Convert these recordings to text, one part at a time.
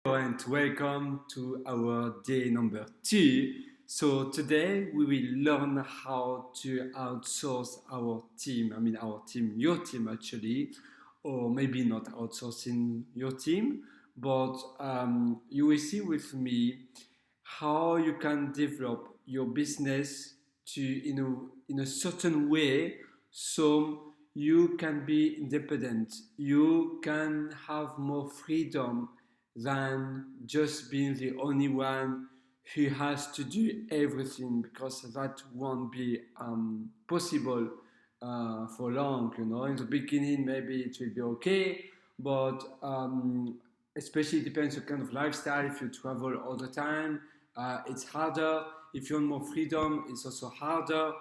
And welcome to our day number 2. So today we will learn how to outsource our team. I mean our team, your team actually, or maybe not outsourcing your team, but you will see with me how you can develop your business to in a certain way so you can be independent. You can have more freedom than just being the only one who has to do everything, because that won't be possible for long. In the beginning maybe it will be okay, but especially depends on kind of lifestyle. If you travel all the time, it's harder. If you want more freedom, it's also harder.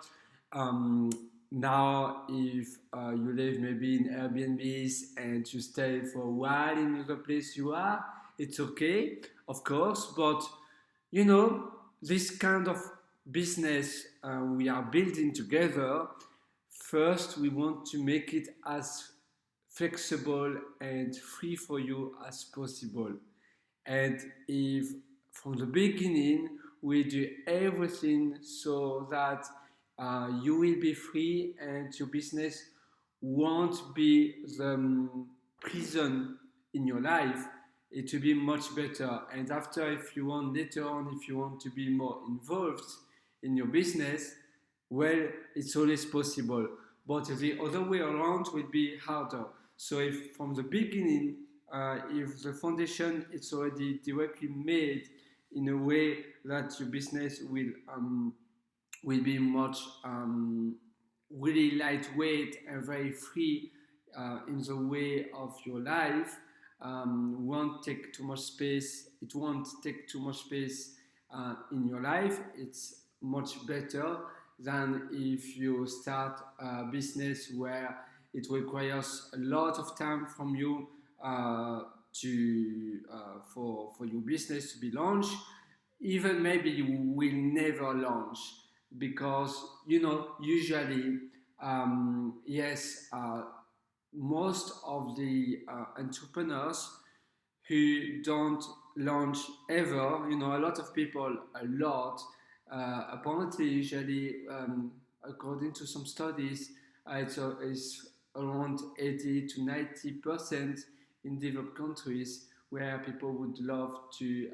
um, Now, if you live maybe in Airbnbs and you stay for a while in the place you are, it's okay, of course. But this kind of business we are building together, first we want to make it as flexible and free for you as possible. And if from the beginning we do everything so that you will be free and your business won't be the prison in your life, it will be much better. And after, if you want later on, if you want to be more involved in your business, well, it's always possible. But the other way around will be harder. So if from the beginning, if the foundation is already directly made in a way that your business will be much really lightweight and very free in the way of your life, won't take too much space. It won't take too much space in your life. It's much better than if you start a business where it requires a lot of time from you for your business to be launched. Even maybe you will never launch, because usually, yes, most of the entrepreneurs who don't launch ever, a lot of people, apparently, usually, according to some studies, it's around 80 to 90% in developed countries, where people would love to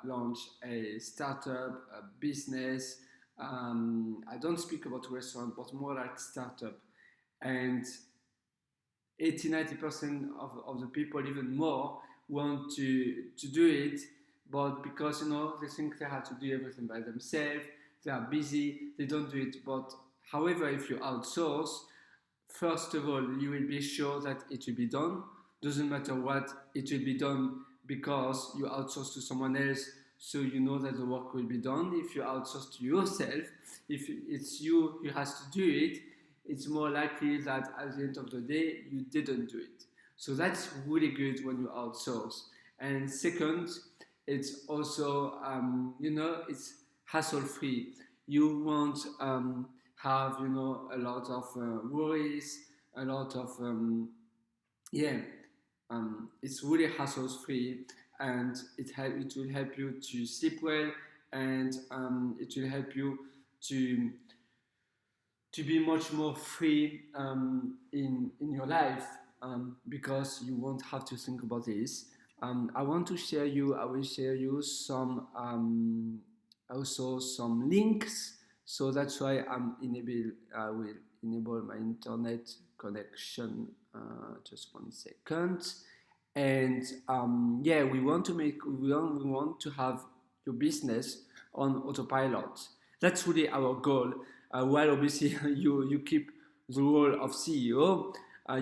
launch a startup, a business. I don't speak about restaurant, but more like startup. And 80-90% of the people, even more, want to do it, but because they think they have to do everything by themselves, they are busy, they don't do it. But however, if you outsource, first of all, you will be sure that it will be done. Doesn't matter what, it will be done, because you outsource to someone else, so you know that the work will be done. If you outsource to yourself, if it's you who has to do it, it's more likely that at the end of the day you didn't do it. So that's really good when you outsource. And second, it's also it's hassle free. You won't have a lot of worries, a lot of yeah it's really hassle free, and it will help you to sleep well, and it will help you to be much more free in your life, because you won't have to think about this. I will share you some also some links. So that's why I will enable my internet connection. Just 1 second. And yeah, we want to have your business on autopilot. That's really our goal. While obviously you keep the role of CEO,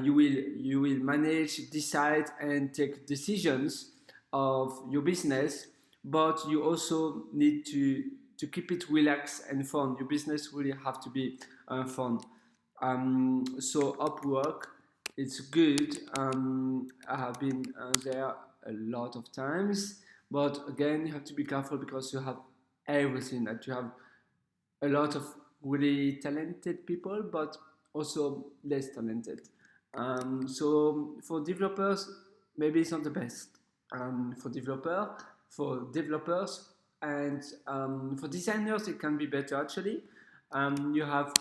you will manage, decide, and take decisions of your business, but you also need to keep it relaxed and fun. Your business really have to be fun. So Upwork, it's good. I have been there a lot of times, but again, you have to be careful, because you have everything. That you have a lot of really talented people, but also less talented. So for developers, maybe it's not the best. for developers, and for designers it can be better actually. You have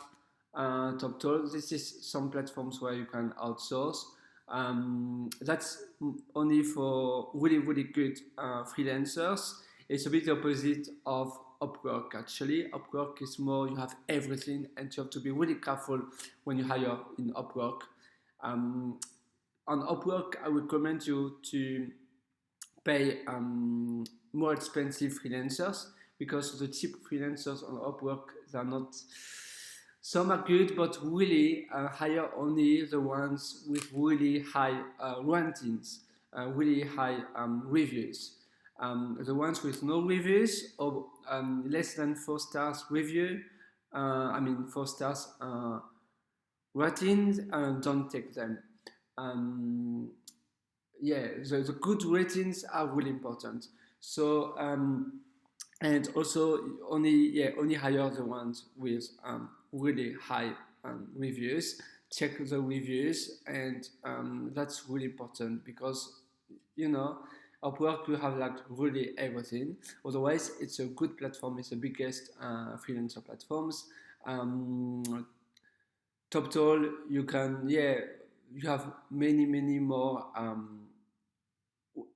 TopTool. This is some platforms where you can outsource. That's only for really really good freelancers. It's a bit the opposite of Upwork actually. Upwork is more you have everything, and you have to be really careful when you hire in Upwork. Um, on Upwork, I recommend you to pay more expensive freelancers, because the cheap freelancers on Upwork, they're not. Some are good, but really hire only the ones with really high rankings, really high reviews. The ones with no reviews or less than 4 stars review, 4 stars ratings, don't take them. Um, yeah, the good ratings are really important. So and also only hire the ones with really high reviews. Check the reviews, and that's really important, because you know Upwork you have like really everything. Otherwise, it's a good platform. It's the biggest freelancer platforms. TopTool, you can you have many more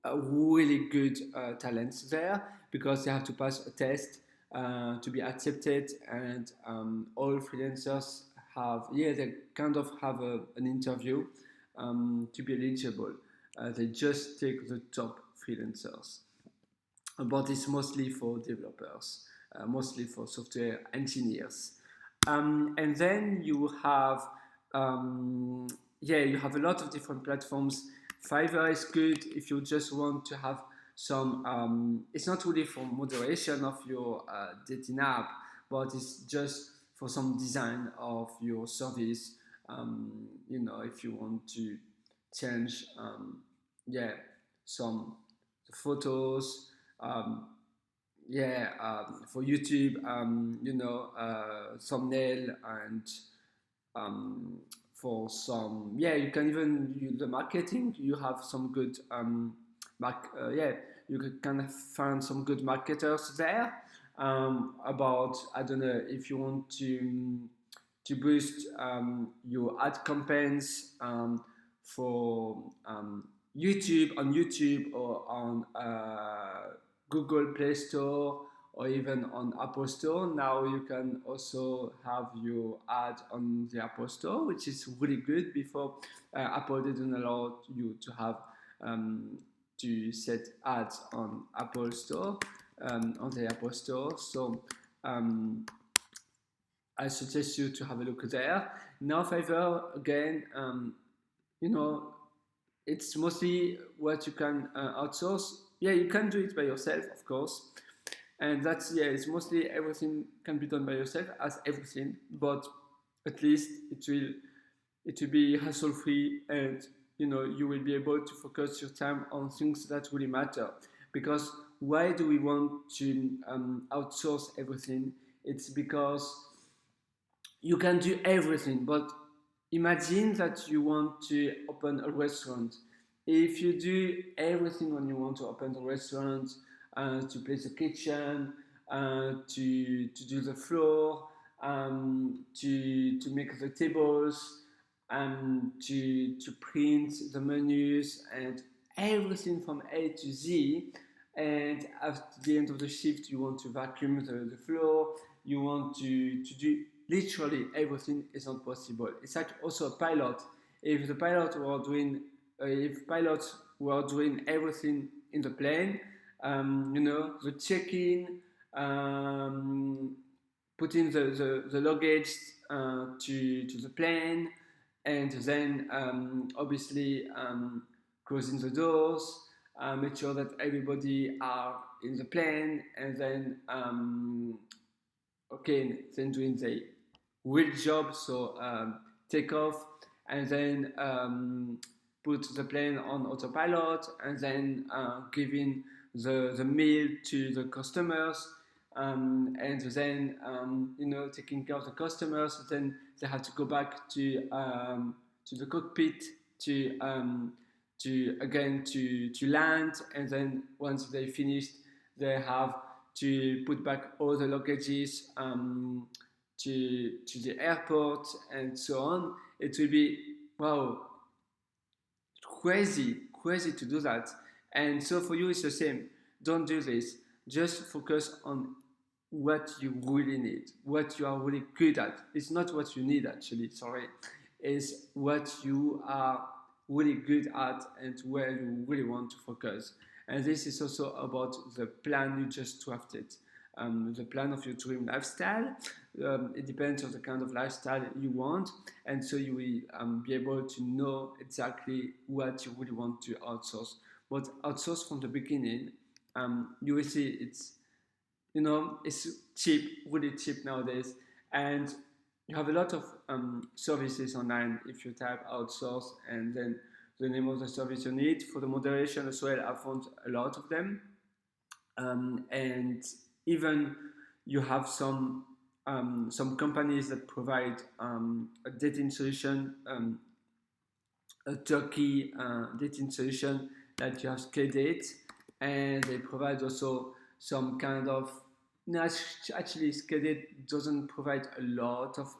really good talents there, because they have to pass a test to be accepted, and all freelancers they kind of have an interview to be eligible. They just take the top freelancers, but it's mostly for developers, mostly for software engineers. And then you have a lot of different platforms. Fiverr is good if you just want to have some. It's not really for moderation of your dating app, but it's just for some design of your service. If you want to change, some photos, for YouTube, thumbnail, and for some, you can even use the marketing. You have some good you can find some good marketers there. About, I don't know, if you want to boost your ad campaigns for YouTube or on Google Play Store, or even on Apple Store. Now you can also have your ad on the Apple Store, which is really good. Before, Apple didn't allow you to have to set ads on Apple Store, on the Apple Store. So I suggest you to have a look there. Now Fiverr, again, it's mostly what you can outsource. Yeah, you can do it by yourself, of course, and it's mostly everything can be done by yourself, as everything, but at least it will be hassle free, and you will be able to focus your time on things that really matter. Because why do we want to outsource everything? It's because you can do everything, but imagine that you want to open a restaurant. If you do everything when you want to open a restaurant, to place the kitchen, to do the floor, to make the tables, to print the menus, and everything from A to Z, and at the end of the shift you want to vacuum the floor, you want to do literally everything, is not possible. It's like also a pilot. If the pilot were doing, if pilots were doing everything in the plane, the check-in, putting the luggage to the plane, and then obviously closing the doors, make sure that everybody are in the plane, and then then doing the real job, so take off, and then put the plane on autopilot, and then giving the meal to the customers, and then taking care of the customers. Then they have to go back to the cockpit to to land, and then once they finished, they have to put back all the luggages to the airport and so on. It will be, wow, crazy to do that. And so for you, it's the same. Don't do this. Just focus on what you really need, what you are really good at. It's not what you need, actually, sorry. It's what you are really good at and where you really want to focus. And this is also about the plan you just drafted. The plan of your dream lifestyle. It depends on the kind of lifestyle you want, and so you will be able to know exactly what you really want to outsource. But outsource from the beginning, you will see it's cheap, really cheap nowadays, and you have a lot of services online. If you type outsource and then the name of the service you need for the moderation as well, I found a lot of them, and even you have some companies that provide a dating solution, a turkey dating solution that you have Skydate, and they provide also some kind of, no, actually Skydate doesn't provide a lot of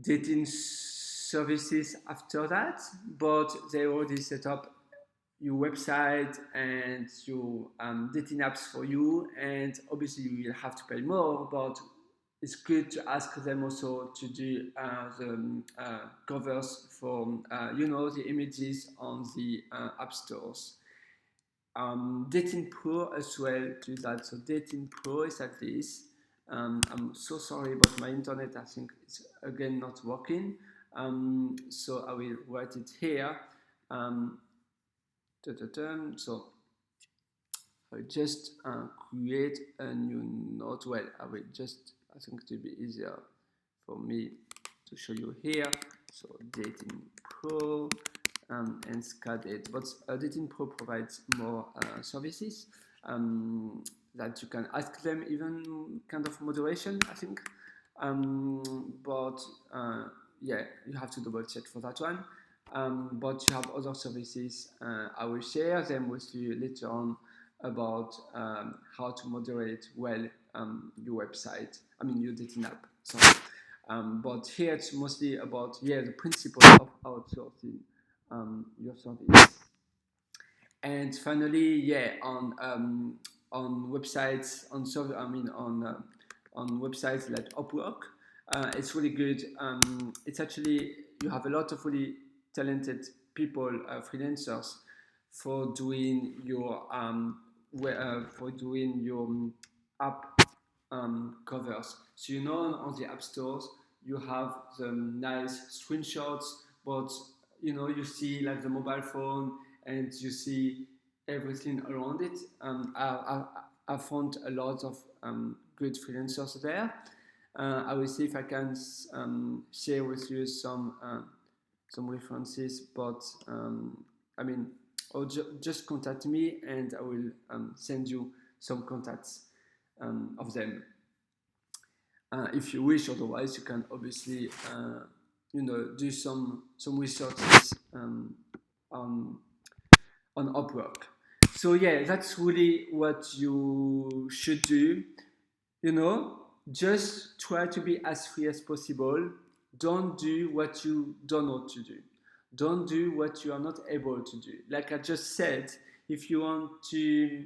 dating services after that, but they already set up your website and your dating apps for you, and obviously you will have to pay more, but it's good to ask them also to do the covers for the images on the app stores. Dating Pro as well do that. So Dating Pro is like this. I'm so sorry, but my internet, I think it's again not working. So I will write it here. So I will just create a new note. Well, I think it will be easier for me to show you here. So Dating Pro and Skydate. But Dating Pro provides more services that you can ask them, even kind of moderation, I think. But yeah, you have to double check for that one. But you have other services. I will share them with you later on about how to moderate well your website, your dating app. Sorry. But here it's mostly about the principle of outsourcing your service. And finally, on websites, on websites like Upwork, it's really good. It's actually, you have a lot of really talented people, freelancers, for doing your app covers. So on the app stores you have the nice screenshots, but you see like the mobile phone and you see everything around it. I found a lot of good freelancers there. I will see if I can share with you some references, but or just contact me and I will send you some contacts of them. If you wish, otherwise you can obviously do some researches on Upwork. So yeah, that's really what you should do. Just try to be as free as possible. Don't do what you don't know to do. Don't do what you are not able to do. Like I just said, if you want to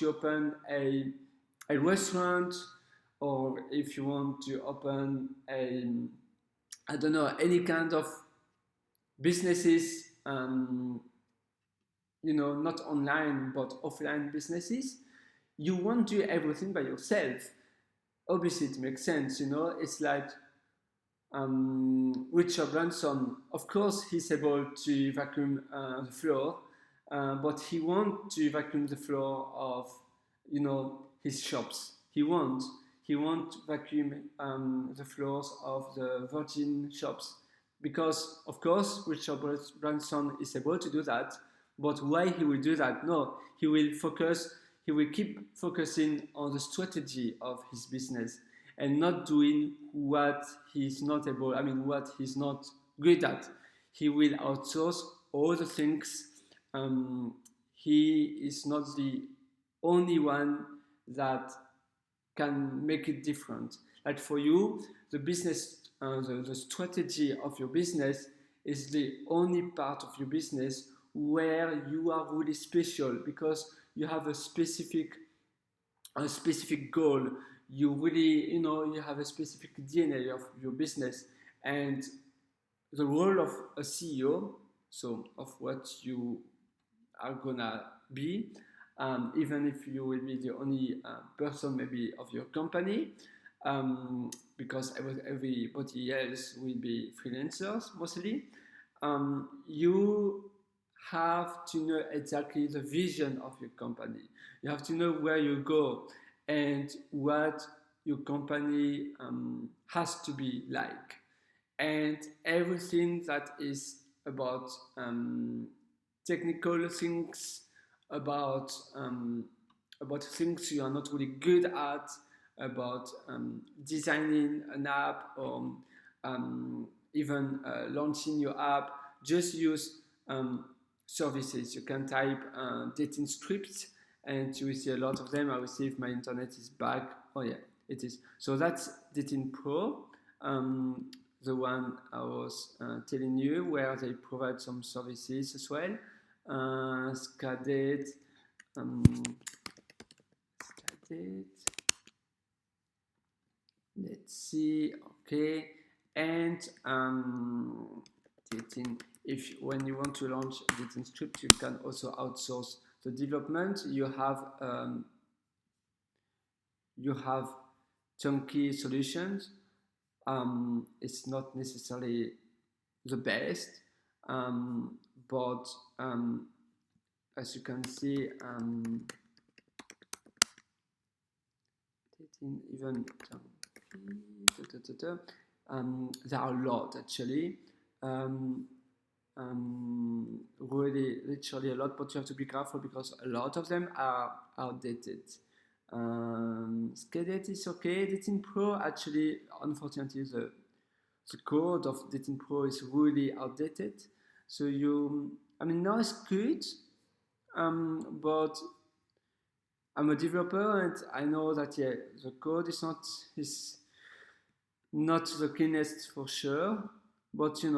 open a restaurant, or if you want to open any kind of businesses, not online but offline businesses, you won't do everything by yourself. Obviously, it makes sense. It's like Richard Branson. Of course, he's able to vacuum the floor, but he won't to vacuum the floor of his shops. He won't vacuum the floors of the Virgin shops, because of course Richard Branson is able to do that. But why he will do that? No, he will keep focusing on the strategy of his business and not doing what he's not able, what he's not good at. he will outsource all the things. He is not the only one that can make it different. Like for you, the business, the strategy of your business is the only part of your business where you are really special because you have a specific goal. You really, you have a specific DNA of your business, and the role of a CEO, so of what you are gonna be, even if you will be the only person maybe of your company, because everybody else will be freelancers mostly. You have to know exactly the vision of your company. You have to know where you go and what your company has to be like. And everything that is about technical things, about things you are not really good at, about designing an app or even launching your app. Just use services. You can type dating scripts and you will see a lot of them. I will see if my internet is back. Oh yeah, it is. So that's Dating Pro, the one I was telling you, where they provide some services as well. Scadate, let's see, okay, and dating. If when you want to launch a dating script, you can also outsource the development. You have chunky solutions. It's not necessarily the best, but as you can see, even there are a lot actually, really literally a lot, but you have to be careful because a lot of them are outdated. Scadate is okay. Dating Pro, actually, unfortunately, the code of Dating Pro is really outdated. So now it's good, but I'm a developer and I know that the code is not the cleanest for sure, but you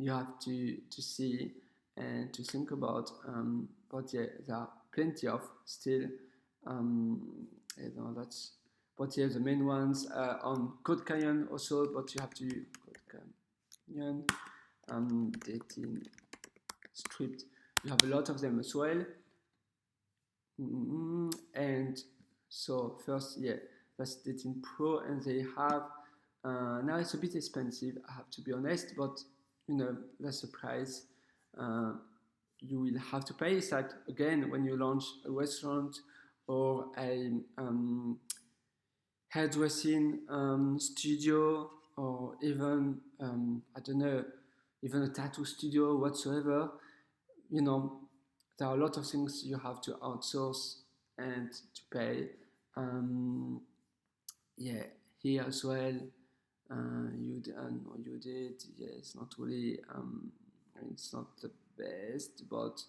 have to see and to think about. But there are plenty of still. But the main ones on CodeCayenne also. But you have to CodeCayenne, dating script. You have a lot of them as well. And so first, that's Dating Pro, and they have. Now it's a bit expensive, I have to be honest, but that's the price you will have to pay. It's like, again, when you launch a restaurant or a hairdressing studio, or even I don't know, even a tattoo studio whatsoever. There are a lot of things you have to outsource and to pay. Here as well, you did. Yeah, it's not really. It's not the best, but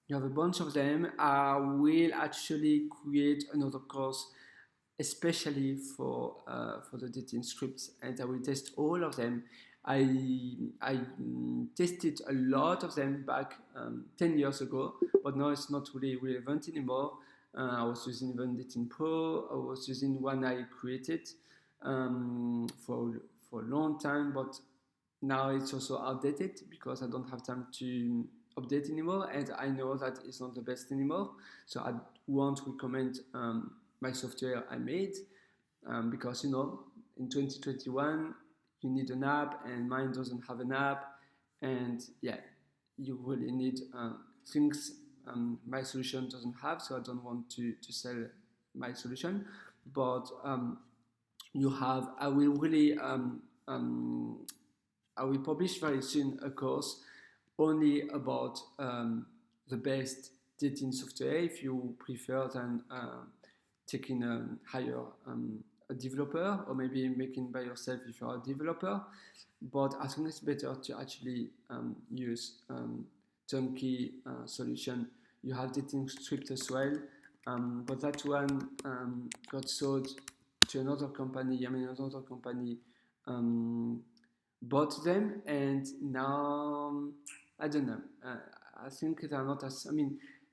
you have a bunch of them. I will actually create another course, especially for the dating scripts, and I will test all of them. I tested a lot of them back 10 years ago, but now it's not really relevant anymore. I was using even Dating Pro. I was using one I created for a long time, but now it's also outdated because I don't have time to update anymore, and I know that it's not the best anymore. So I won't recommend my software I made because in 2021 you need an app, and mine doesn't have an app, and you really need things my solution doesn't have. So I don't want to sell my solution, but I will really I will publish very soon a course only about the best dating software if you prefer than taking a higher a developer, or maybe making by yourself if you're a developer. But I think it's better to actually use turnkey solution. You have dating script as well, but that one got sold to another company. Another company bought them, and now I don't know. I think they are not as.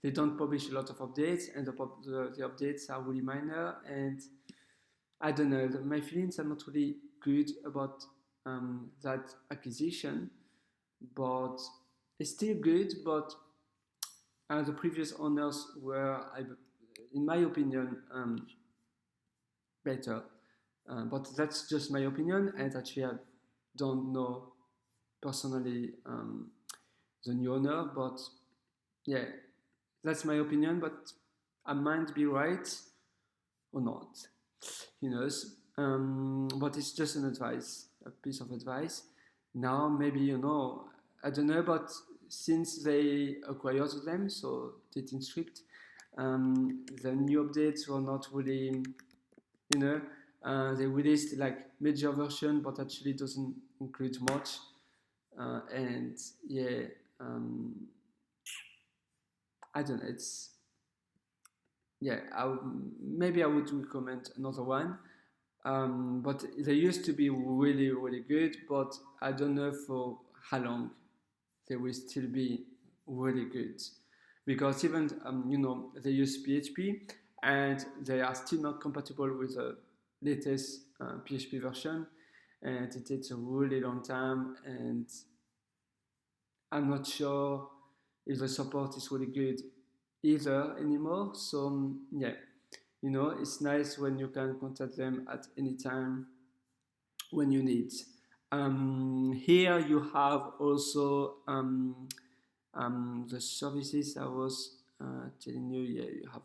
They don't publish a lot of updates, and the updates are really minor. And I don't know. My feelings are not really good about that acquisition, but it's still good. But the previous owners were, in my opinion, better. But that's just my opinion, and actually I don't know personally the new owner, but yeah, that's my opinion, but I might be right or not. Who knows? But it's just an advice, a piece of advice. Now, maybe, I don't know, but since they acquired them, so Dating Script, the new updates were not really, they released like major version, but actually doesn't include much. And yeah, I don't know. Maybe I would recommend another one. But they used to be really, really good, but I don't know for how long they will still be really good. Because even, they use PHP, and they are still not compatible with the latest PHP version, and it takes a really long time, and I'm not sure if the support is really good either anymore. So yeah, it's nice when you can contact them at any time when you need. Here you have also the services I was telling you. Yeah, you have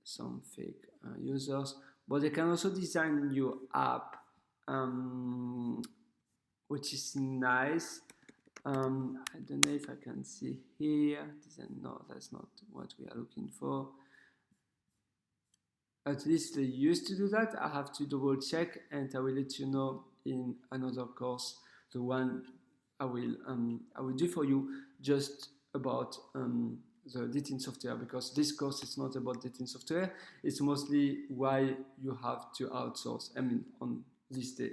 some fake users, but they can also design your app, which is nice. I don't know if I can see here. No, that's not what we are looking for. At least they used to do that. I have to double check, and I will let you know in another course, the one I will do for you just about the dating software, because this course is not about dating software. It's mostly why you have to outsource. On this day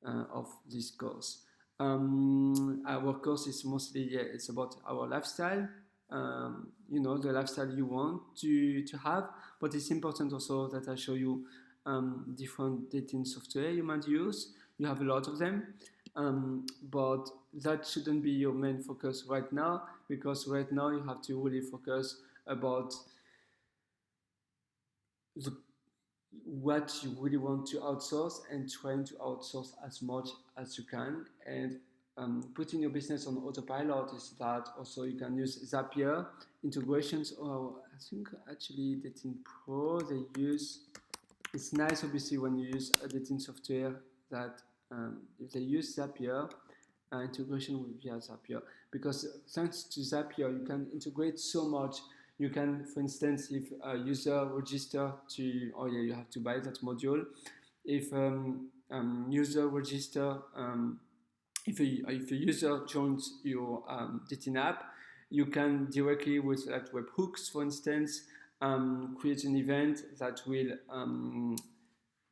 of this course. Our course is mostly, it's about our lifestyle, the lifestyle you want to have, but it's important also that I show you different dating software you might use. You have a lot of them, but that shouldn't be your main focus right now, because right now you have to really focus about what you really want to outsource, and trying to outsource as much as you can. And putting your business on autopilot is that also you can use Zapier integrations, or I think actually Dating Pro they use. It's nice obviously when you use a dating software that if they use Zapier, integration will be Zapier, because thanks to Zapier you can integrate so much. You can, for instance, if a user register to, you have to buy that module. If user register, if a user joins your dating app, you can directly with like webhooks, for instance, create an event that will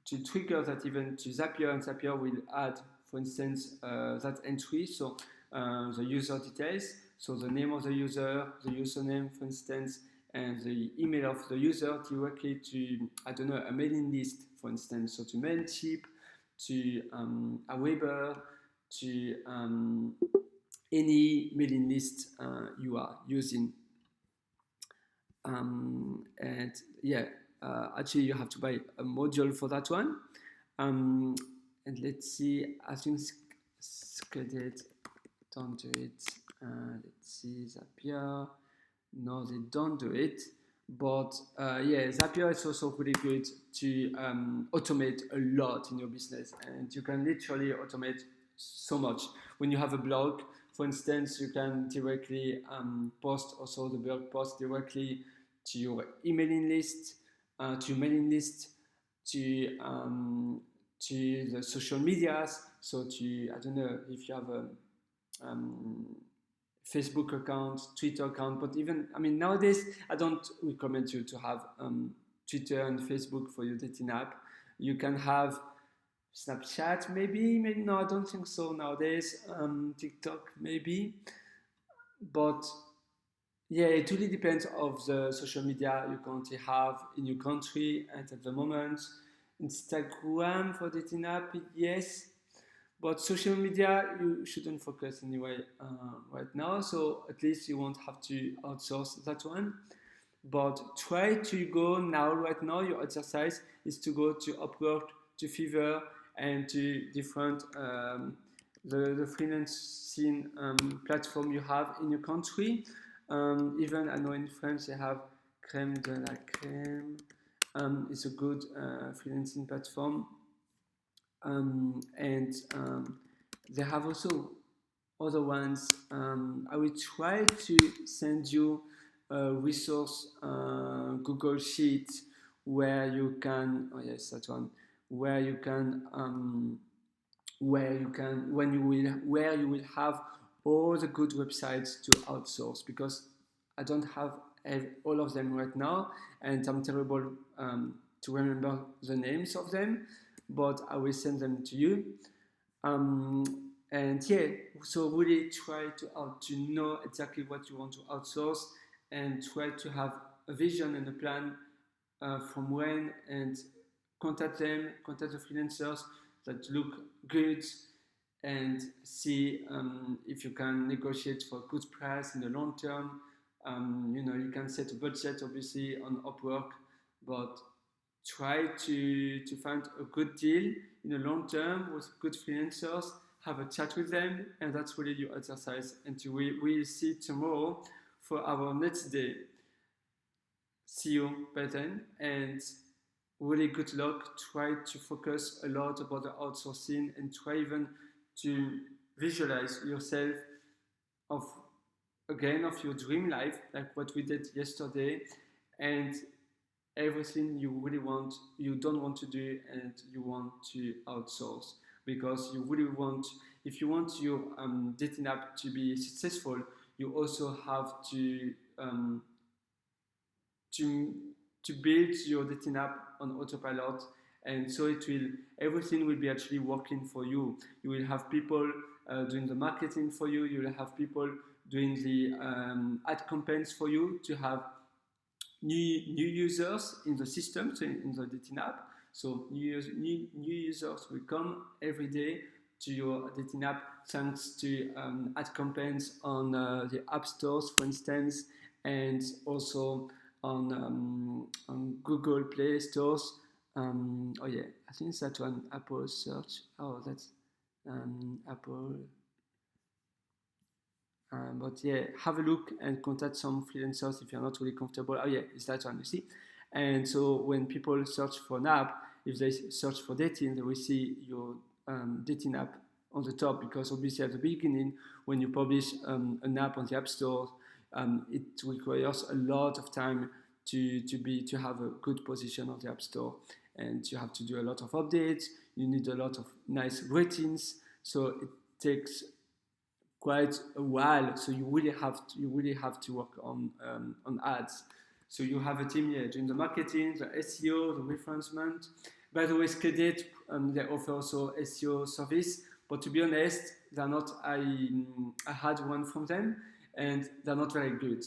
to trigger that event to Zapier, and Zapier will add, for instance, that entry. So the user details. So the name of the user, the username, for instance, and the email of the user directly to, a mailing list, for instance, so to Mailchimp, to Aweber, to any mailing list you are using. Actually you have to buy a module for that one. And let's see, I think Scredit don't do it. Let's see, Zapier. No, they don't do it. But Zapier is also really good to automate a lot in your business, and you can literally automate so much. When you have a blog, for instance, you can directly post also the blog post directly to your emailing list, to your mailing list. to the social medias. So I don't know if you have a Facebook account, Twitter account, but even, I mean, nowadays, I don't recommend you to have Twitter and Facebook for your dating app. You can have Snapchat, maybe, no, I don't think so nowadays. TikTok, maybe, but yeah, it really depends of the social media you currently have in your country. And at the moment, Instagram for dating app, yes, but social media you shouldn't focus anyway right now. So at least you won't have to outsource that one. But try to go now, right now, your exercise is to go to Upwork, to Fiverr, and to different the freelancing platform you have in your country. Even I know in France they have Crème de la Crème. It's a good freelancing platform. And they have also other ones. I will try to send you a resource Google Sheet where you can, oh yes, that one, where you can where you will have all the good websites to outsource, because I don't have all of them right now, and I'm terrible to remember the names of them, but I will send them to you. And yeah, so really try to know exactly what you want to outsource, and try to have a vision and a plan from when, and contact the freelancers that look good, and see if you can negotiate for a good price in the long term. You can set a budget obviously on Upwork, but try to find a good deal in the long term with good freelancers. Have a chat with them, and that's really your exercise. And we'll see tomorrow for our next day. See you by then, and really good luck. Try to focus a lot about the outsourcing, and try even to visualize yourself of your dream life, like what we did yesterday, and everything you don't want to do, and you want to outsource, because you really want, if you want your dating app to be successful, you also have to build your dating app on autopilot, and so everything will be actually working for you. You will have people doing the marketing for you. You will have people doing the ad campaigns for you, to have new users in the system, so in the dating app. So new users will come every day to your dating app, thanks to ad campaigns on the app stores, for instance, and also on Google Play stores. Oh yeah, I think it's that one, Apple search. Oh, that's Apple. But yeah, have a look and contact some freelancers if you're not really comfortable. Oh yeah, it's that one, you see. And so when people search for an app, if they search for dating, they will see your dating app on the top, because obviously at the beginning, when you publish an app on the App Store, it requires a lot of time to have a good position on the App Store, and you have to do a lot of updates. You need a lot of nice ratings, so it takes quite a while. So you really have to work on ads. So you have a team here doing the marketing, the SEO, the referencement. By the way, Skedit, they offer also SEO service, but to be honest, they're not. I had one from them, and they're not very good.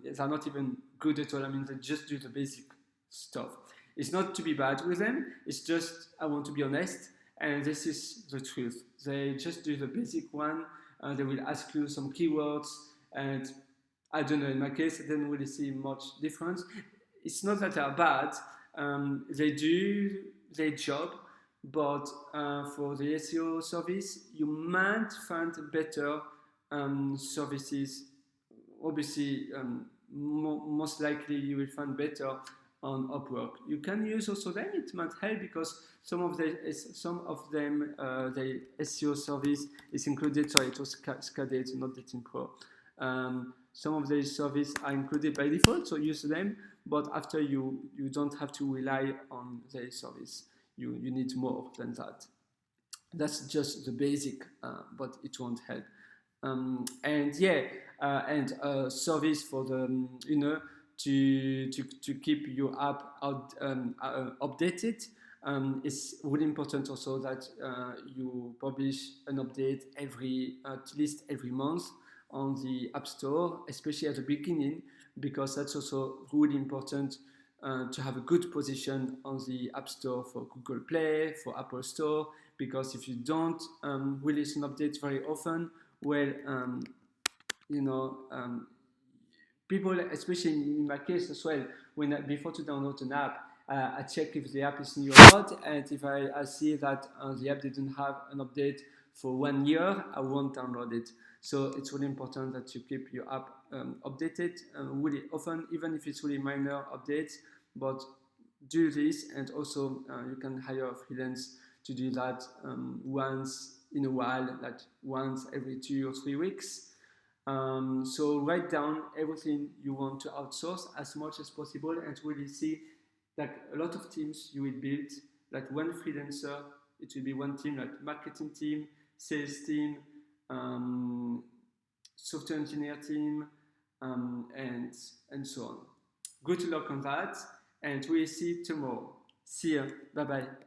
They're not even good at all. I mean, they just do the basic stuff. It's not to be bad with them. It's just, I want to be honest, and this is the truth. They just do the basic one. They will ask you some keywords, and I don't know, in my case, I didn't really see much difference. It's not that they're bad. They do their job, but for the SEO service, you might find better services. Obviously, most likely you will find better on Upwork. You can use also them. It might help, because some of them the SEO service is included. Sorry, it was Skadate, not Dating Pro. Some of the services are included by default, so use them. but after you don't have to rely on their service. You need more than that. That's just the basic, but it won't help. And yeah, and service for the to keep your app updated. It's really important also that you publish an update at least every month on the App Store, especially at the beginning, because that's also really important to have a good position on the App Store for Google Play, for Apple Store, because if you don't release an update very often, well, you know, people, especially in my case as well, before to download an app, I check if the app is new or not, and if I see that the app didn't have an update for 1 year, I won't download it. So it's really important that you keep your app updated really often, even if it's really minor updates, but do this, and also you can hire a freelance to do that once in a while, like once every 2 or 3 weeks. So write down everything you want to outsource as much as possible, and really see like a lot of teams you will build. Like one freelancer, it will be one team, like marketing team, sales team, software engineer team, and so on. Good luck on that, and we'll see you tomorrow. See ya. Bye bye.